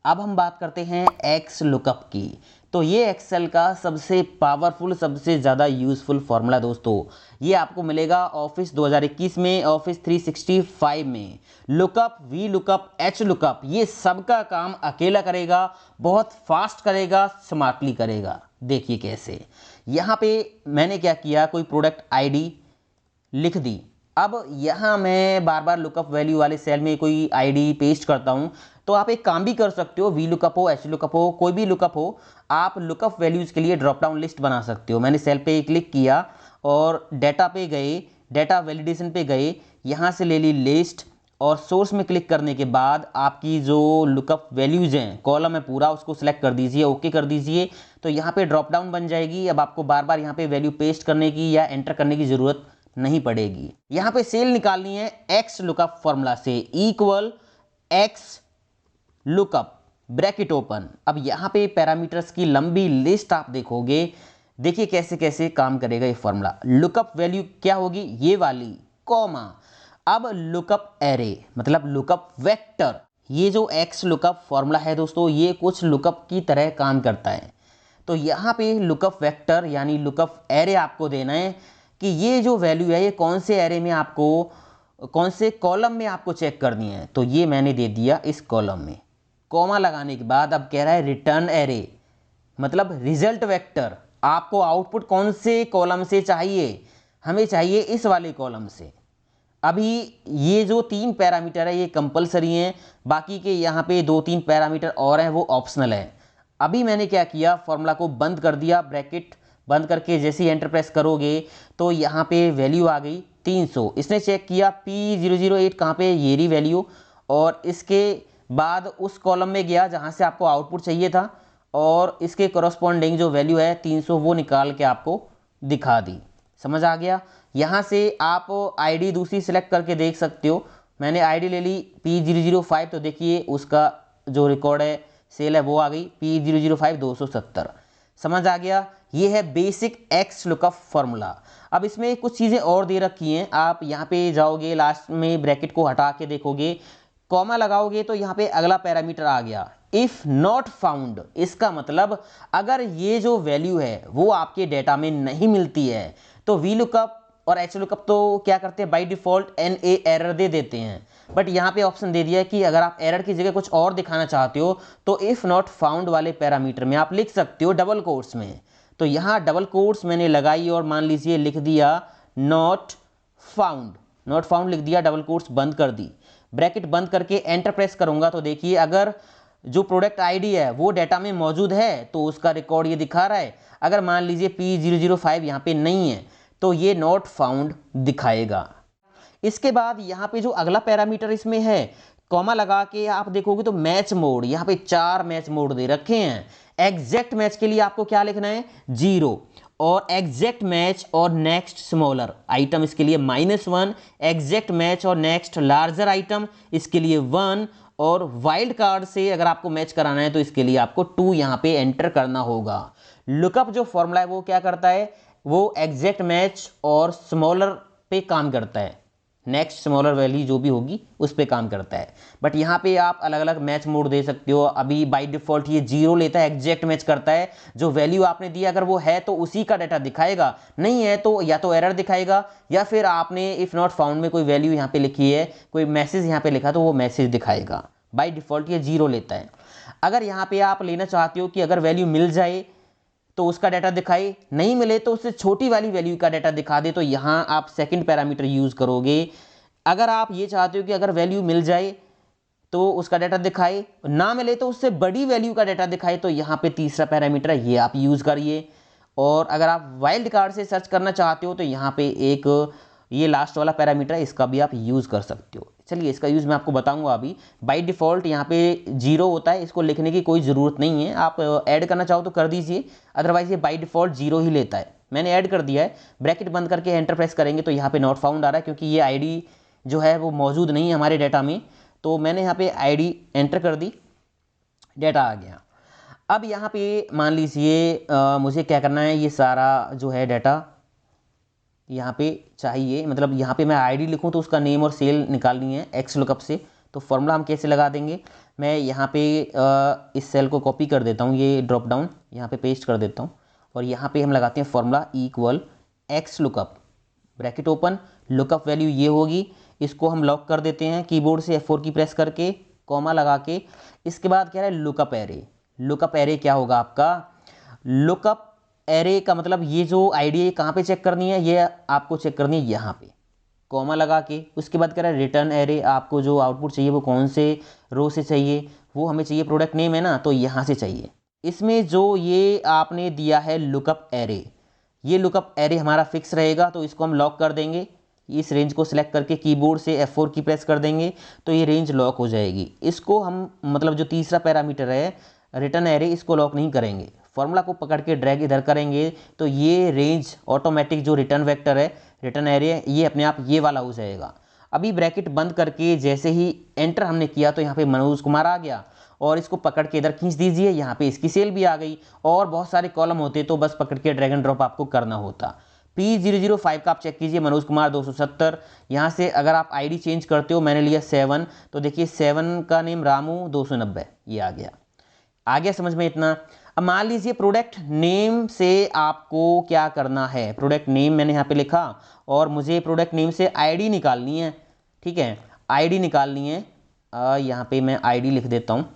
अब हम बात करते हैं एक्स लुकअप की। तो ये एक्सेल का सबसे पावरफुल सबसे ज़्यादा यूज़फुल फार्मूला दोस्तों, ये आपको मिलेगा ऑफिस 2021 में, ऑफिस 365 में। Lookup, V lookup, H lookup, ये सबका काम अकेला करेगा, बहुत फास्ट करेगा, स्मार्टली करेगा। देखिए कैसे, यहाँ पे मैंने क्या किया, कोई प्रोडक्ट आईडी लिख दी। अब यहाँ मैं बार बार लुकअप वैल्यू वाले सेल में कोई आईडी पेस्ट करता हूँ, तो आप एक काम भी कर सकते हो, वी लुकअप हो, एच लुकअप हो, कोई भी लुकअप हो, आप लुकअप वैल्यूज़ के लिए ड्रॉप डाउन लिस्ट बना सकते हो। मैंने सेल पे क्लिक किया और डाटा पे गए, डाटा वैलिडेशन पे गए, यहाँ से ले ली लिस्ट, और सोर्स में क्लिक करने के बाद आपकी जो लुकअप वैल्यूज़ हैं, कॉलम है पूरा, उसको सिलेक्ट कर दीजिए, ओके कर दीजिए। तो यहाँ पे ड्रॉप डाउन बन जाएगी। अब आपको बार बार यहाँ पे वैल्यू पेस्ट करने की या एंटर करने की ज़रूरत नहीं पड़ेगी। यहाँ पे सेल निकालनी है एक्स लुकअप फॉर्मूला से, equal x lookup bracket open. अब यहाँ पे पैरामीटर्स की लंबी लिस्ट आप देखोगे, देखिए कैसे कैसे काम करेगा ये फॉर्मूला। लुकअप वैल्यू क्या होगी, ये वाली, कॉमा, अब लुकअप एरे मतलब लुकअप वेक्टर। ये जो एक्स लुकअप फॉर्मूला है दोस्तों, ये कुछ लुकअप की तरह काम करता है। तो यहाँ पे लुकअप वेक्टर यानी लुकअप एरे आपको देना है कि ये जो वैल्यू है ये कौन से एरे में आपको, कौन से कॉलम में आपको चेक करनी है। तो ये मैंने दे दिया इस कॉलम में। कॉमा लगाने के बाद अब कह रहा है रिटर्न एरे मतलब रिजल्ट वेक्टर, आपको आउटपुट कौन से कॉलम से चाहिए, हमें चाहिए इस वाले कॉलम से। अभी ये जो 3 पैरामीटर है ये कंपलसरी हैं, बाकी के यहाँ पे 2-3 पैरामीटर और हैं वो ऑप्शनल है। अभी मैंने क्या किया, फॉर्मूला को बंद कर दिया, ब्रैकेट बंद करके जैसे ही एंटर प्रेस करोगे तो यहाँ पे वैल्यू आ गई 300। इसने चेक किया P008 कहाँ पे, ये रही वैल्यू, और इसके बाद उस कॉलम में गया जहाँ से आपको आउटपुट चाहिए था, और इसके करस्पॉन्डिंग जो वैल्यू है 300 वो निकाल के आपको दिखा दी। समझ आ गया। यहाँ से आप आईडी दूसरी सेलेक्ट करके देख सकते हो। मैंने आईडी ले ली P005, तो देखिए उसका जो रिकॉर्ड है सेल है वो आ गई P005 270। समझ आ गया। ये है बेसिक एक्स लुकअप फॉर्मूला। अब इसमें कुछ चीज़ें और दे रखी हैं, आप यहाँ पे जाओगे लास्ट में ब्रैकेट को हटा के देखोगे, कॉमा लगाओगे तो यहाँ पे अगला पैरामीटर आ गया, इफ़ नॉट फाउंड। इसका मतलब अगर ये जो वैल्यू है वो आपके डेटा में नहीं मिलती है तो वी लुकअप और एच लुकअप तो क्या करते हैं बाय डिफॉल्ट NA एरर दे देते हैं, बट यहाँ पे ऑप्शन दे दिया है कि अगर आप एरर की जगह कुछ और दिखाना चाहते हो तो इफ़ नॉट फाउंड वाले पैरामीटर में आप लिख सकते हो डबल कोट्स में। तो यहाँ डबल कोट्स मैंने लगाई और मान लीजिए लिख दिया नॉट फाउंड, नॉट फाउंड लिख दिया, डबल कोट्स बंद कर दी, ब्रैकेट बंद करके एंटर प्रेस करूंगा तो देखिए अगर जो प्रोडक्ट आईडी है वो डाटा में मौजूद है तो उसका रिकॉर्ड ये दिखा रहा है। अगर मान लीजिए P005 यहाँ पे नहीं है तो ये नॉट फाउंड दिखाएगा। इसके बाद यहाँ पे जो अगला पैरामीटर इसमें है, कॉमा लगा के आप देखोगे तो मैच मोड, यहाँ पे 4 मैच मोड दे रखे हैं। एग्जैक्ट मैच के लिए आपको क्या लिखना है 0, और एग्जैक्ट मैच और नेक्स्ट स्मॉलर आइटम इसके लिए -1, एग्जैक्ट मैच और नेक्स्ट लार्जर आइटम इसके लिए 1, और वाइल्ड कार्ड से अगर आपको मैच कराना है तो इसके लिए आपको 2 यहाँ पे एंटर करना होगा। लुकअप जो फॉर्मूला है वो क्या करता है, वो एग्जैक्ट मैच और स्मॉलर पे काम करता है। नेक्स्ट स्मॉलर वैल्यू जो भी होगी उस पर काम करता है। बट यहाँ पे आप अलग अलग मैच मोड दे सकते हो। अभी बाय डिफ़ॉल्ट ये 0 लेता है, एग्जैक्ट मैच करता है, जो वैल्यू आपने दी अगर वो है तो उसी का डाटा दिखाएगा, नहीं है तो या तो एरर दिखाएगा, या फिर आपने इफ़ नॉट फाउंड में कोई वैल्यू यहाँ पे लिखी है, कोई मैसेज यहाँ पे लिखा तो वो मैसेज दिखाएगा। बाय डिफ़ॉल्ट ये 0 लेता है। अगर यहाँ पे आप लेना चाहते हो कि अगर वैल्यू मिल जाए तो उसका डाटा दिखाए, नहीं मिले तो उससे छोटी वाली वैल्यू का डाटा दिखा दे, तो यहाँ आप सेकंड पैरामीटर यूज़ करोगे। अगर आप ये चाहते हो कि अगर वैल्यू मिल जाए तो उसका डाटा दिखाए, ना मिले तो उससे बड़ी वैल्यू का डाटा दिखाए, तो यहाँ पे तीसरा पैरामीटर है, ये आप यूज़ करिए। और अगर आप वाइल्ड कार्ड से सर्च करना चाहते हो तो यहाँ पे एक ये लास्ट वाला पैरामीटर है, इसका भी आप यूज़ कर सकते हो। चलिए इसका यूज़ मैं आपको बताऊंगा अभी। बाय डिफ़ॉल्ट यहाँ पे 0 होता है, इसको लिखने की कोई ज़रूरत नहीं है, आप ऐड करना चाहो तो कर दीजिए, अदरवाइज़ ये बाय डिफ़ॉल्ट 0 ही लेता है। मैंने ऐड कर दिया है, ब्रैकेट बंद करके एंटर प्रेस करेंगे तो यहाँ पे नॉट फाउंड आ रहा है, क्योंकि ये आईडी जो है वो मौजूद नहीं है हमारे डाटा में। तो मैंने यहाँ पे आईडी एंटर कर दी, डाटा आ गया। अब यहाँ पे मान लीजिए मुझे क्या करना है, ये सारा जो है डाटा यहाँ पे चाहिए, मतलब यहाँ पे मैं आईडी लिखूँ तो उसका नेम और सेल निकालनी है एक्स लुकअप से। तो फॉर्मूला हम कैसे लगा देंगे, मैं यहाँ पे इस सेल को कॉपी कर देता हूँ, ये ड्रॉप डाउन यहाँ पे पेस्ट कर देता हूँ, और यहाँ पे हम लगाते हैं formula equal x lookup, bracket open, lookup value ये होगी, इसको हम लॉक कर देते हैं कीबोर्ड से F4 की प्रेस करके, कॉमा लगा के। इसके बाद क्या है, लुकअप एरे। लुकअप एरे क्या होगा आपका, लुकअप एरे का मतलब ये जो आईडी है कहाँ पे चेक करनी है, ये आपको चेक करनी है यहाँ पे, कॉमा लगा के। उसके बाद कह रहा है रिटर्न एरे, आपको जो आउटपुट चाहिए वो कौन से रो से चाहिए, वो हमें चाहिए प्रोडक्ट नेम है ना, तो यहाँ से चाहिए। इसमें जो ये आपने दिया है लुकअप एरे, ये लुकअप एरे हमारा फिक्स रहेगा, तो इसको हम लॉक कर देंगे। इस रेंज को सिलेक्ट करके कीबोर्ड से F4 की प्रेस कर देंगे तो ये रेंज लॉक हो जाएगी। इसको हम मतलब जो तीसरा पैरामीटर है रिटर्न एरे, इसको लॉक नहीं करेंगे, फॉर्मूला को पकड़ के ड्रैग इधर करेंगे तो ये रेंज ऑटोमेटिक जो रिटर्न वेक्टर है, रिटर्न एरे, ये अपने आप ये वाला हो जाएगा। अभी ब्रैकेट बंद करके जैसे ही एंटर हमने किया तो यहाँ पे मनोज कुमार आ गया, और इसको पकड़ के इधर खींच दीजिए, यहाँ पे इसकी सेल भी आ गई। और बहुत सारे कॉलम होते तो बस पकड़ के ड्रैग एंड ड्रॉप आपको करना होता। P005 का आप चेक कीजिए, मनोज कुमार 270। यहाँ से अगर आप आईडी चेंज करते हो, मैंने लिया 7, तो देखिए 7 का नेम रामू 290, ये आ गया समझ में इतना। अब मान लीजिए प्रोडक्ट नेम से आपको क्या करना है, प्रोडक्ट नेम मैंने यहाँ पे लिखा, और मुझे प्रोडक्ट नेम से आईडी निकालनी है, ठीक है, आईडी निकालनी है। यहाँ पे मैं आईडी लिख देता हूँ।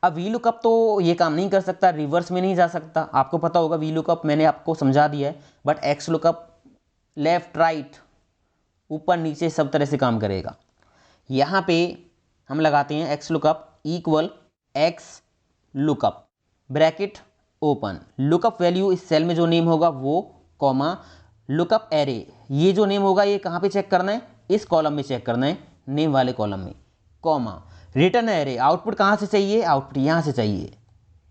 अब वी लुकअप तो ये काम नहीं कर सकता, रिवर्स में नहीं जा सकता, आपको पता होगा वी लुकअप मैंने आपको समझा दिया है। But x lookup left right ऊपर नीचे सब तरह से काम करेगा। यहाँ पे हम लगाते हैं x lookup equal x lookup, bracket open, lookup value इस सेल में जो नेम होगा वो, कॉमा, लुकअप एरे, ये जो नेम होगा ये कहाँ पे चेक करना है, इस कॉलम में चेक करना है, नेम वाले कॉलम में, कॉमा, रिटर्न एरे, आउटपुट कहाँ से चाहिए, आउटपुट यहाँ से चाहिए।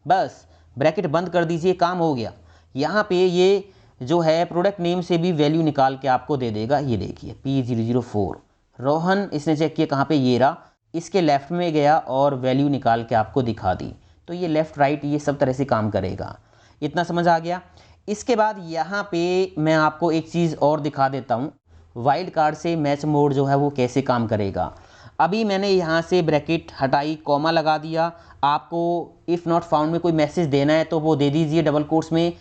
बस ब्रैकेट बंद कर दीजिए, काम हो गया। यहाँ पे ये जो है प्रोडक्ट नेम से भी वैल्यू निकाल के आपको दे देगा। ये देखिए P004 रोहन, इसने चेक किया कहाँ पे, ये रहा, इसके लेफ्ट में गया और वैल्यू निकाल के आपको दिखा दी। तो ये लेफ़्ट राइट ये सब तरह से काम करेगा। इतना समझ आ गया। इसके बाद यहाँ पे मैं आपको एक चीज़ और दिखा देता हूँ, वाइल्ड कार्ड से मैच मोड जो है वो कैसे काम करेगा। अभी मैंने यहाँ से ब्रैकेट हटाई, कॉमा लगा दिया। आपको इफ़ नॉट फाउंड में कोई मैसेज देना है तो वो दे दीजिए डबल कोट्स में,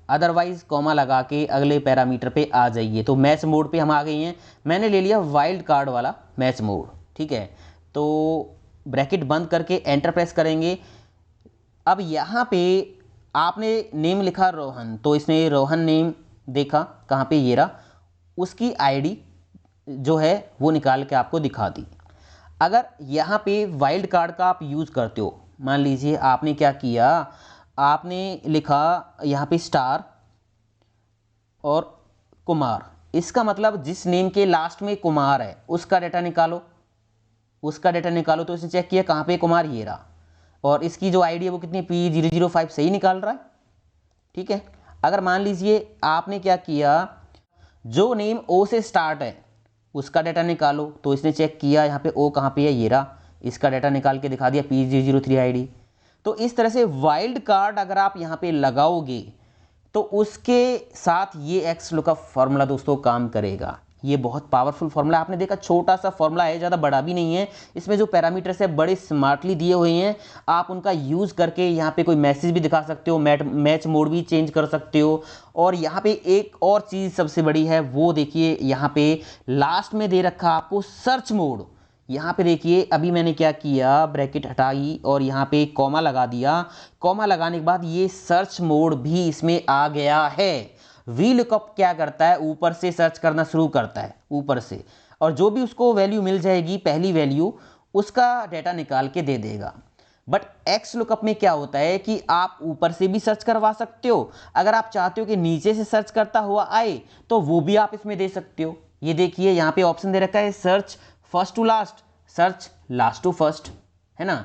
अदरवाइज़ कॉमा लगा के अगले पैरामीटर पे आ जाइए। तो मैच मोड पे हम आ गए हैं, मैंने ले लिया वाइल्ड कार्ड वाला मैच मोड, ठीक है। तो ब्रैकेट बंद करके एंटर प्रेस करेंगे। अब यहाँ पे आपने नेम लिखा रोहन, तो इसने रोहन नेम देखा कहाँ पे, ये रहा, उसकी आईडी जो है वो निकाल के आपको दिखा दी। अगर यहाँ पे वाइल्ड कार्ड का आप यूज़ करते हो, मान लीजिए आपने क्या किया, आपने लिखा यहाँ पे स्टार और कुमार, इसका मतलब जिस नेम के लास्ट में कुमार है उसका डाटा निकालो, उसका डाटा निकालो। तो इसने चेक किया कहाँ पे कुमार, ये रहा, और इसकी जो आईडी है वो कितनी P005 सही निकाल रहा है, ठीक है। अगर मान लीजिए आपने क्या किया, जो नेम O से स्टार्ट है उसका डाटा निकालो, तो इसने चेक किया यहाँ पे O कहाँ पे है, ये रहा, इसका डाटा निकाल के दिखा दिया P003 आईडी। तो इस तरह से वाइल्ड कार्ड अगर आप यहाँ पे लगाओगे तो उसके साथ ये एक्स लुकअप फार्मूला दोस्तों काम करेगा। ये बहुत पावरफुल फॉर्मूला, आपने देखा छोटा सा फॉर्मूला है, ज़्यादा बड़ा भी नहीं है। इसमें जो पैरामीटर्स है बड़े स्मार्टली दिए हुए हैं, आप उनका यूज़ करके यहाँ पे कोई मैसेज भी दिखा सकते हो, मैच मोड भी चेंज कर सकते हो। और यहाँ पे एक और चीज़ सबसे बड़ी है, वो देखिए यहाँ पे लास्ट में दे रखा आपको सर्च मोड। यहाँ पे देखिए अभी मैंने क्या किया, ब्रैकेट हटाई और यहाँ पे कॉमा लगा दिया। कॉमा लगाने के बाद ये सर्च मोड भी इसमें आ गया है। वी लुकअप क्या करता है, ऊपर से सर्च करना शुरू करता है, ऊपर से, और जो भी उसको वैल्यू मिल जाएगी, पहली वैल्यू, उसका डेटा निकाल के दे देगा। बट एक्स लुकअप में क्या होता है कि आप ऊपर से भी सर्च करवा सकते हो, अगर आप चाहते हो कि नीचे से सर्च करता हुआ आए तो वो भी आप इसमें दे सकते हो। ये देखिए यहाँ पे ऑप्शन दे रखा है search first to last, search last to first, है ना।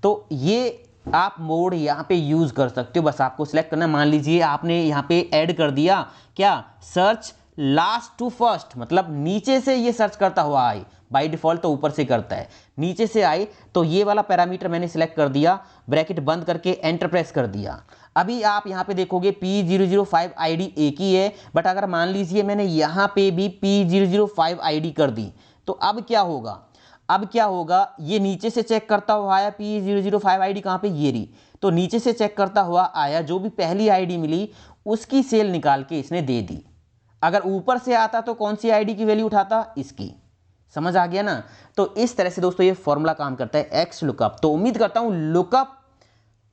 तो ये आप मोड यहाँ पे यूज़ कर सकते हो, बस आपको सिलेक्ट करना। मान लीजिए आपने यहाँ पे ऐड कर दिया क्या, सर्च लास्ट टू फर्स्ट, मतलब नीचे से ये सर्च करता हुआ आए। बाय डिफॉल्ट तो ऊपर से करता है, नीचे से आए तो ये वाला पैरामीटर मैंने सिलेक्ट कर दिया, ब्रैकेट बंद करके एंटर प्रेस कर दिया। अभी आप यहाँ पे देखोगे P005 आईडी एक ही है, बट अगर मान लीजिए मैंने यहाँ पे भी P005 आईडी कर दी तो अब क्या होगा, अब क्या होगा, ये नीचे से चेक करता हुआ आया, P005 आईडी कहाँ पे, ये रही, तो नीचे से चेक करता हुआ आया, जो भी पहली आईडी मिली उसकी सेल निकाल के इसने दे दी। अगर ऊपर से आता तो कौन सी आईडी की वैल्यू उठाता, इसकी। समझ आ गया ना। तो इस तरह से दोस्तों ये फॉर्मूला काम करता है, एक्स लुकअप। तो उम्मीद करता हूं lookup,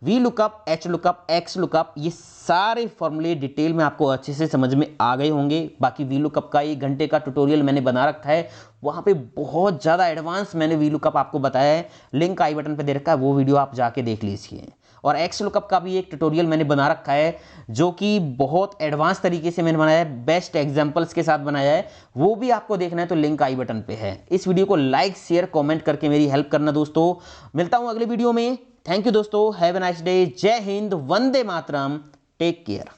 V lookup, H lookup, x lookup, ये सारे फॉर्मूले डिटेल में आपको अच्छे से समझ में आ गए होंगे। बाकी वी लुकअप का 1 घंटे का ट्यूटोरियल मैंने बना रखा है, वहाँ पे बहुत ज़्यादा एडवांस मैंने वी लुकअप आपको बताया है, लिंक आई बटन पे दे रखा है, वो वीडियो आप जाके देख लीजिए। और एक्स लुकअप का भी एक ट्यूटोरियल मैंने बना रखा है, जो कि बहुत एडवांस तरीके से मैंने बनाया है, बेस्ट एग्जांपल्स के साथ बनाया है, वो भी आपको देखना है तो लिंक आई बटन पे है। इस वीडियो को लाइक शेयर कमेंट करके मेरी हेल्प करना दोस्तों। मिलता हूं अगले वीडियो में। थैंक यू दोस्तों, हैव अ नाइस डे, जय हिंद, वंदे मातरम, टेक केयर।